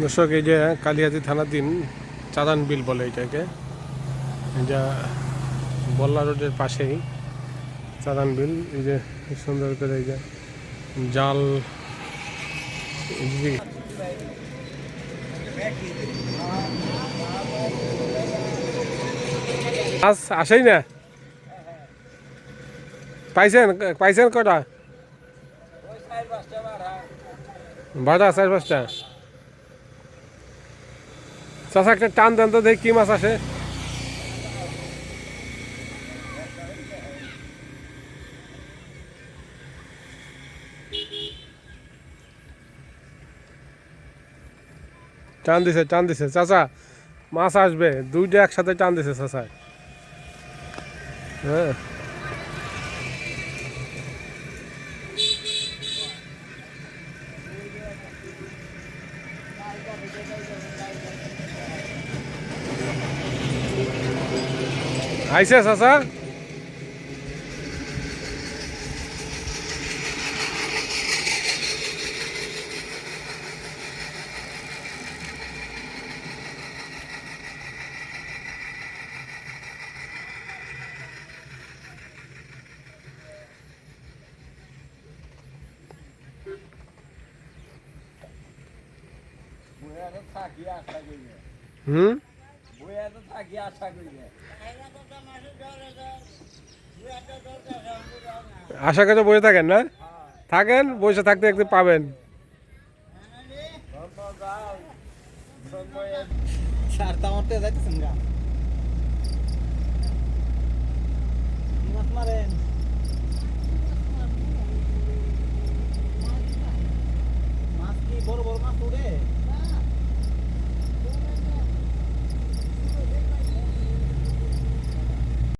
দর্শক, এই যে কালিহাতী থানাধীন চাঁদান বিল বলে এটাকে, যা বল্লা রোডের পাশেই চাঁদান বিল। এই যে সুন্দর করে এই যে জাল মাছ আসেই না। পাইছেন পাইছেন কটা? বারোটা, 4-5টা। চাষা একটা টান দেন তো, দেখি কি মাছ আসে। টান দিছে চাচা, মাছ আসবে। দুইটা একসাথে টান দিছে চাচা। হ্যাঁ, আইসে চাচা। হুম, আশা করে বসে থাকেন না? থাকেন, বসে থাকতে একটু পাবেন। বড় বড় মাছ উঠে